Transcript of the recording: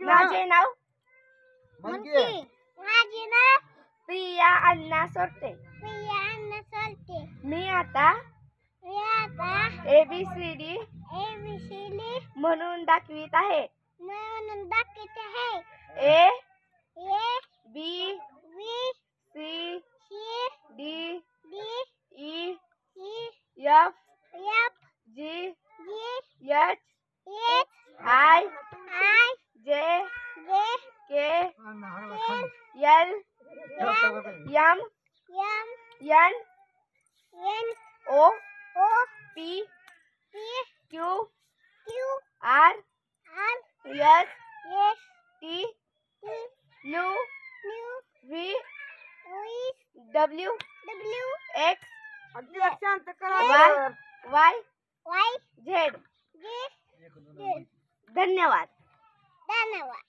माझे नाव मंकी. माझे नाव प्रिया अण्णा सोरटे. प्रिया अण्णा सोरटे. मी आता ABCD म्हणून दाखवित आहे. म्हणून दाखवते आहे. A A B B C C D D E E F F G G H H I I J J K L M M N N O O P P Q Q R R S S T T U U V V W W X शांत करा. Y Y Z. Z धन्यवाद. धन्यवाद.